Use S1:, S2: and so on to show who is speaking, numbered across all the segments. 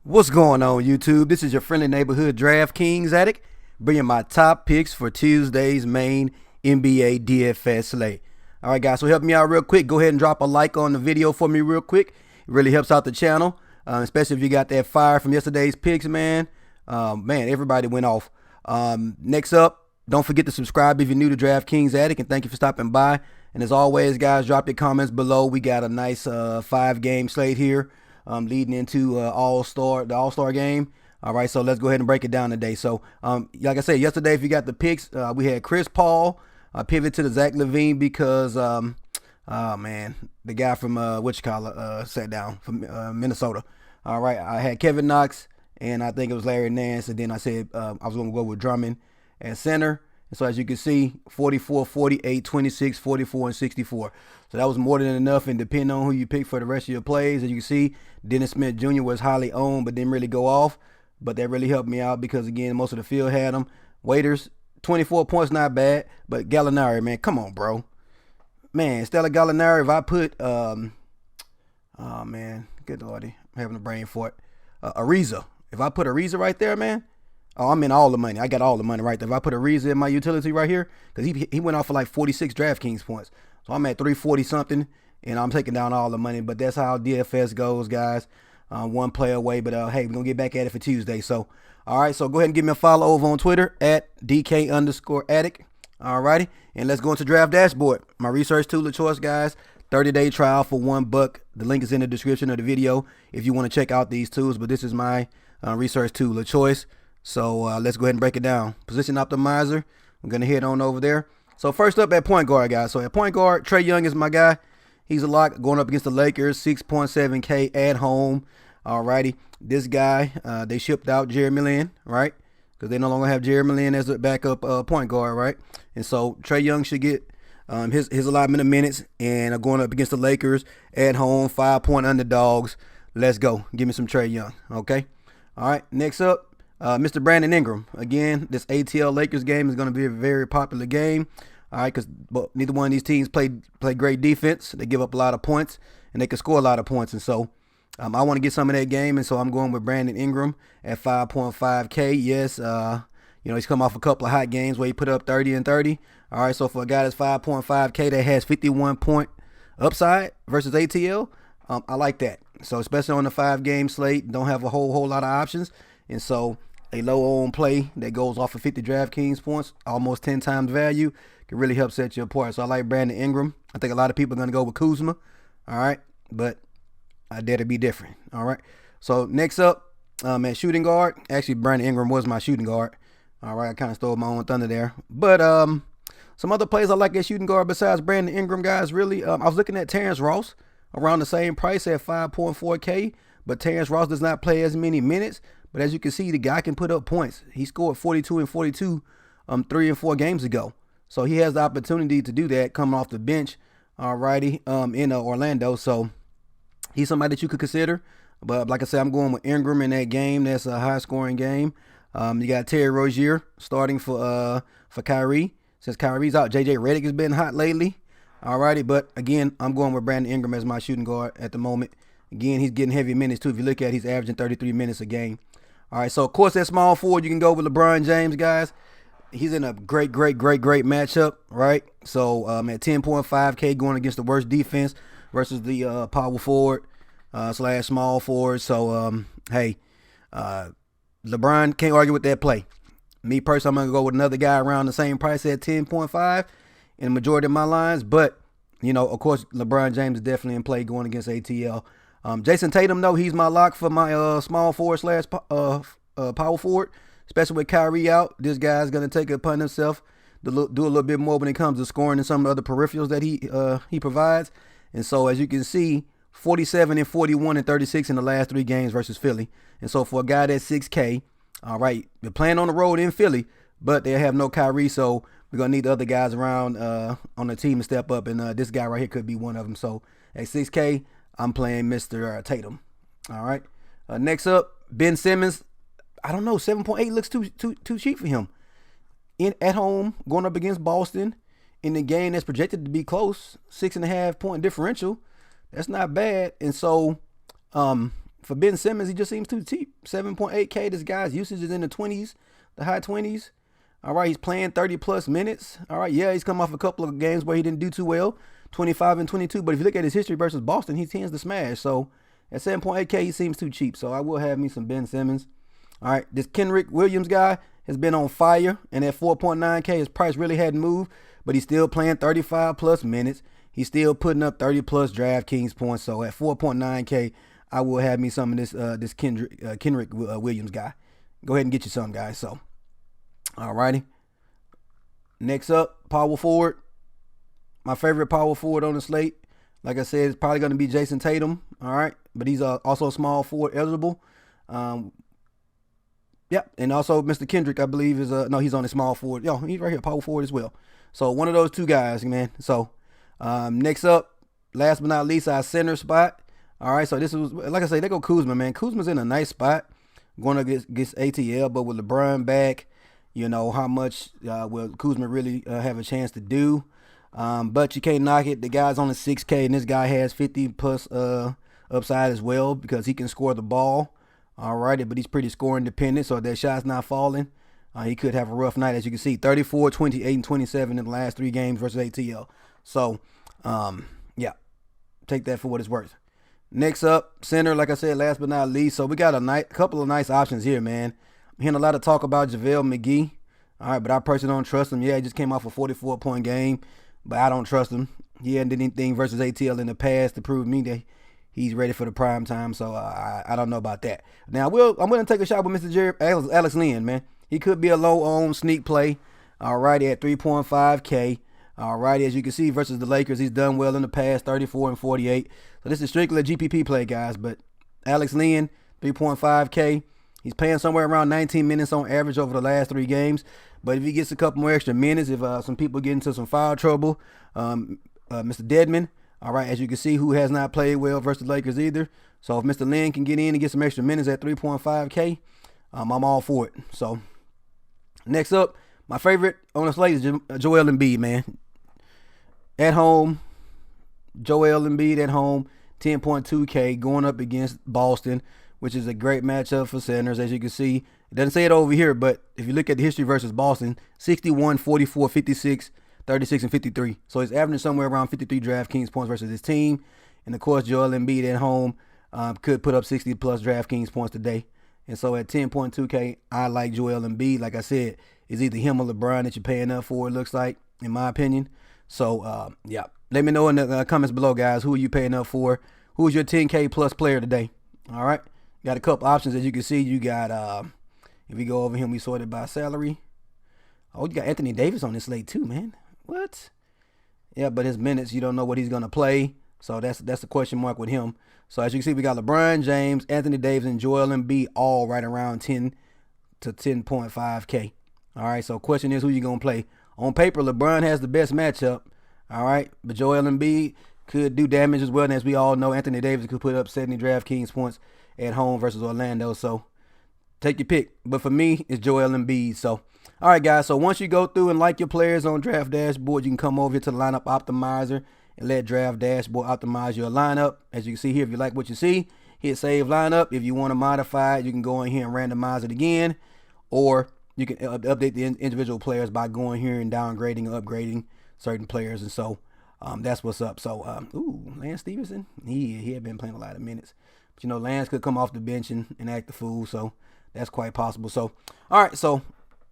S1: What's going on, YouTube? This is your friendly neighborhood DraftKings addict, bringing my top picks for Tuesday's main NBA DFS slate. All right, guys, so help me out real quick. Go ahead and drop a like on the video for me real quick. It really helps out the channel, especially if you got that fire from yesterday's picks, man. Man, everybody went off. Next up, don't forget to subscribe if you're new to DraftKings addict, and thank you for stopping by. And as always, guys, drop your comments below. We got a nice 5-game slate here. Leading into the All-Star game. All right, so let's go ahead and break it down today. So, like I said, yesterday, if you got the picks, we had Chris Paul pivot to the Zach LaVine because, man, the guy from sat down from Minnesota. All right, I had Kevin Knox, and I think it was Larry Nance, and then I said I was going to go with Drummond at center. And so as you can see, 44, 48, 26, 44, and 64. So that was more than enough, and depending on who you pick for the rest of your plays, as you can see, Dennis Smith Jr. was highly owned but didn't really go off. But that really helped me out because, again, most of the field had him. Waiters, 24 points, not bad. But Gallinari, man, come on, bro. Man, Stella Gallinari, if I put, oh, man, good lordy, I'm having a brain fart. Ariza. If I put Ariza right there, man, oh, I'm in all the money. I got all the money right there. If I put Ariza in my utility right here, because he went off for like 46 DraftKings points. So I'm at 340 something, and I'm taking down all the money. But that's how DFS goes, guys. One play away. But, hey, we're going to get back at it for Tuesday. So, all right, so go ahead and give me a follow over on Twitter at DK_addict. All righty, and let's go into Draft Dashboard. My research tool of choice, guys. 30-day trial for $1. The link is in the description of the video if you want to check out these tools. But this is my research tool of choice. So let's go ahead and break it down. Position optimizer, I'm going to head on over there. So first up at point guard, guys. So at point guard, Trae Young is my guy. He's a lock going up against the Lakers, 6.7K at home. All righty. This guy, they shipped out Jeremy Lin, right? Because they no longer have Jeremy Lin as a backup point guard, right? And so Trae Young should get his allotment of minutes, and going up against the Lakers at home, 5-point underdogs. Let's go. Give me some Trae Young, okay? All right, next up. Mr. Brandon Ingram. Again, this ATL Lakers game is going to be a very popular game. All right, because neither one of these teams play great defense. They give up a lot of points, and they can score a lot of points. And so I want to get some of that game, and so I'm going with Brandon Ingram at 5.5K. Yes, he's come off a couple of hot games where he put up 30 and 30. All right, so for a guy that's 5.5K that has 51-point upside versus ATL, I like that. So especially on the 5-game slate, don't have a whole lot of options. And so a low-owned play that goes off of 50 DraftKings points, almost 10 times value, can really help set you apart. So I like Brandon Ingram. I think a lot of people are going to go with Kuzma. All right. But I dare to be different. All right. So next up, at shooting guard. Actually, Brandon Ingram was my shooting guard. All right. I kind of stole my own thunder there. But some other plays I like at shooting guard besides Brandon Ingram, guys, really. I was looking at Terrence Ross around the same price at 5.4K. But Terrence Ross does not play as many minutes. But as you can see, the guy can put up points. He scored 42 and 42 3 and 4 games ago. So he has the opportunity to do that coming off the bench, alrighty, in Orlando. So he's somebody that you could consider. But like I said, I'm going with Ingram in that game. That's a high-scoring game. You got Terry Rozier starting for Kyrie. Since Kyrie's out, J.J. Redick has been hot lately. Alrighty, but again, I'm going with Brandon Ingram as my shooting guard at the moment. Again, he's getting heavy minutes too. If you look at it, he's averaging 33 minutes a game. All right, so of course at small forward, you can go with LeBron James, guys. He's in a great matchup, right? So at 10.5K going against the worst defense versus the power forward / small forward. So, hey, LeBron can't argue with that play. Me personally, I'm going to go with another guy around the same price at 10.5 in the majority of my lines. But, of course, LeBron James is definitely in play going against ATL. Jason Tatum, though, he's my lock for my small forward / power forward, especially with Kyrie out. This guy's going to take it upon himself to do a little bit more when it comes to scoring and some of the other peripherals that he provides. And so, as you can see, 47 and 41 and 36 in the last 3 games versus Philly. And so, for a guy that's 6K, all right, they're playing on the road in Philly, but they have no Kyrie, so we're going to need the other guys around on the team to step up, and this guy right here could be one of them. So, at 6K, I'm playing Mr. Tatum. All right. Next up, Ben Simmons. I don't know. 7.8 looks too cheap for him. At home, going up against Boston in the game that's projected to be close, 6.5 point differential. That's not bad. And so for Ben Simmons, he just seems too cheap. 7.8K. This guy's usage is in the 20s, the high 20s. All right, he's playing 30-plus minutes. All right, yeah, he's come off a couple of games where he didn't do too well, 25 and 22. But if you look at his history versus Boston, he tends to smash. So at 7.8K, he seems too cheap. So I will have me some Ben Simmons. All right, this Kenrich Williams guy has been on fire. And at 4.9K, his price really hadn't moved. But he's still playing 35-plus minutes. He's still putting up 30-plus DraftKings points. So at 4.9K, I will have me some of this Kenrich Williams guy. Go ahead and get you some, guys. So, all righty. Next up, power forward. My favorite power forward on the slate, like I said, it's probably going to be Jason Tatum. All right, but he's also small forward eligible. Yep, and also Mr. Kendrick, I believe, is no, he's on the small forward. Yo, he's right here, power forward as well. So one of those two guys, man. So next up, last but not least, our center spot. All right, so this was, like I say, they go Kuzma, man. Kuzma's in a nice spot going against ATL, but with LeBron back, you know, how much will Kuzma really have a chance to do? But you can't knock it. The guy's only 6K, and this guy has 50-plus upside as well because he can score the ball. All right, but he's pretty scoring dependent, so if that shot's not falling, he could have a rough night. As you can see, 34, 28, and 27 in the last 3 games versus ATL. So, yeah, take that for what it's worth. Next up, center, like I said, last but not least. So we got a couple of nice options here, man. I'm hearing a lot of talk about JaVale McGee. All right, but I personally don't trust him. Yeah, he just came off a 44-point game, but I don't trust him. He hadn't did anything versus ATL in the past to prove me that he's ready for the prime time, so I don't know about that. Now, I'm going to take a shot with Mr. Alex Lynn, man. He could be a low-owned sneak play, all righty, at 3.5K. All righty, as you can see, versus the Lakers, he's done well in the past, 34 and 48. So this is strictly a GPP play, guys, but Alex Lynn, 3.5K. He's playing somewhere around 19 minutes on average over the last 3 games. But if he gets a couple more extra minutes, if some people get into some foul trouble, Mr. Dedmon, all right, as you can see, who has not played well versus the Lakers either. So if Mr. Lynn can get in and get some extra minutes at 3.5K, I'm all for it. So next up, my favorite on the slate is Joel Embiid, man. At home, Joel Embiid at home, 10.2K going up against Boston, which is a great matchup for centers. As you can see, it doesn't say it over here, but if you look at the history versus Boston, 61, 44, 56, 36, and 53. So he's averaging somewhere around 53 DraftKings points versus his team. And, of course, Joel Embiid at home could put up 60-plus DraftKings points today. And so at 10.2K, I like Joel Embiid. Like I said, it's either him or LeBron that you're paying up for, it looks like, in my opinion. So, yeah. Let me know in the comments below, guys, who are you paying up for? Who's your 10K plus player today? All right. Got a couple options. As you can see, you got, if we go over here, we sorted by salary. Oh, you got Anthony Davis on this slate too, man. What? Yeah, but his minutes, you don't know what he's going to play. So that's the question mark with him. So as you can see, we got LeBron James, Anthony Davis, and Joel Embiid all right around 10 to 10.5K. All right, so question is who you going to play. On paper, LeBron has the best matchup. All right, but Joel Embiid could do damage as well. And as we all know, Anthony Davis could put up 70 DraftKings points at home versus Orlando. So take your pick. But for me, it's Joel Embiid. So, all right, guys. So once you go through and like your players on Draft Dashboard, you can come over here to the Lineup Optimizer and let Draft Dashboard optimize your lineup. As you can see here, if you like what you see, hit Save Lineup. If you want to modify it, you can go in here and randomize it again. Or you can update the individual players by going here and downgrading or upgrading certain players. And so that's what's up. So, Lance Stevenson, he had been playing a lot of minutes. But, you know, Lance could come off the bench and act the fool. So that's quite possible. So, all right. So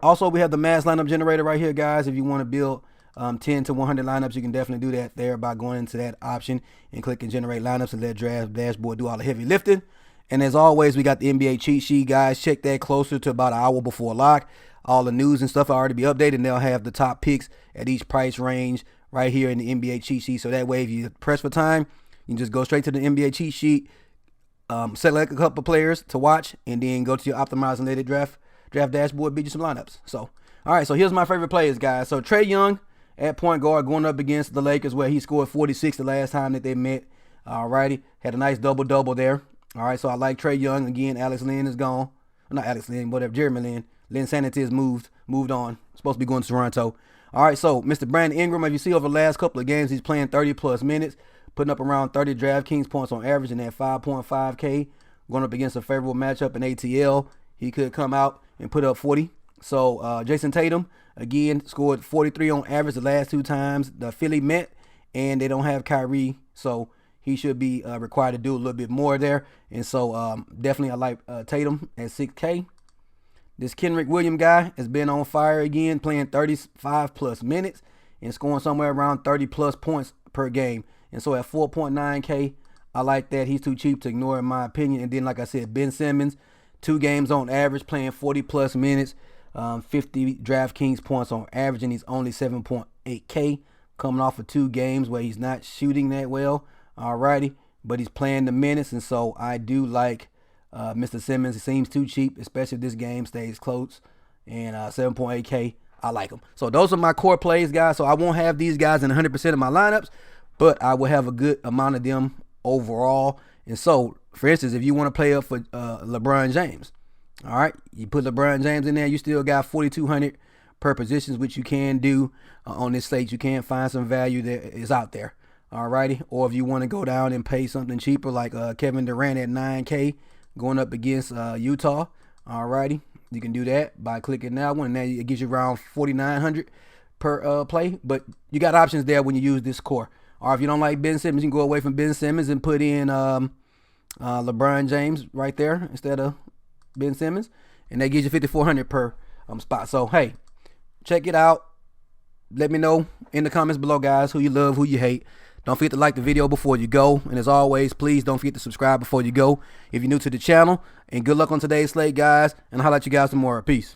S1: also we have the mass lineup generator right here, guys. If you want to build 10 to 100 lineups, you can definitely do that there by going into that option and clicking generate lineups and let Draft Dashboard do all the heavy lifting. And as always, we got the NBA cheat sheet, guys. Check that closer to about an hour before lock. All the news and stuff will already be updated, and they'll have the top picks at each price range right here in the NBA cheat sheet. So that way, if you press for time, you can just go straight to the NBA cheat sheet, select a couple players to watch, and then go to your optimize and let it draft dashboard, beat you some lineups. So, all right, so here's my favorite players, guys. So Trae Young at point guard going up against the Lakers, where he scored 46 the last time that they met. All righty, had a nice double-double there. All right, so I like Trae Young. Again, Alex Lynn is gone. Not Alex Lynn, whatever, Jeremy Lin. Lynn Sanity has moved on. Supposed to be going to Toronto. All right, so Mr. Brandon Ingram, as you see over the last couple of games, he's playing 30-plus minutes, putting up around 30 DraftKings points on average, and at 5.5K, going up against a favorable matchup in ATL. He could come out and put up 40. So Jason Tatum, again, scored 43 on average the last 2 times the Philly met, and they don't have Kyrie, so he should be required to do a little bit more there. And so definitely I like Tatum at 6K. This Kenrick Williams guy has been on fire again, playing 35+ minutes and scoring somewhere around 30+ points per game. And so at 4.9K, I like that. He's too cheap to ignore, in my opinion. And then, like I said, Ben Simmons, 2 games on average, playing 40+ minutes, 50 DraftKings points on average, and he's only 7.8K, coming off of 2 games where he's not shooting that well. Alrighty, but he's playing the minutes, and so I do like Mr. Simmons. It seems too cheap, especially if this game stays close. And 7.8K, I like him. So those are my core plays, guys. So I won't have these guys in 100% of my lineups, but I will have a good amount of them overall. And so, for instance, if you want to play up for LeBron James, all right, you put LeBron James in there, you still got 4,200 per positions, which you can do on this slate. You can find some value that is out there. All righty. Or if you want to go down and pay something cheaper, like Kevin Durant at 9K going up against Utah. All righty. You can do that by clicking that one. Now it gives you around 4,900 per play. But you got options there when you use this core. Or if you don't like Ben Simmons, you can go away from Ben Simmons and put in LeBron James right there instead of Ben Simmons. And that gives you 5,400 per spot. So, hey, check it out. Let me know in the comments below, guys, who you love, who you hate. Don't forget to like the video before you go. And as always, please don't forget to subscribe before you go if you're new to the channel. And good luck on today's slate, guys. And I'll holler at you guys tomorrow. Peace.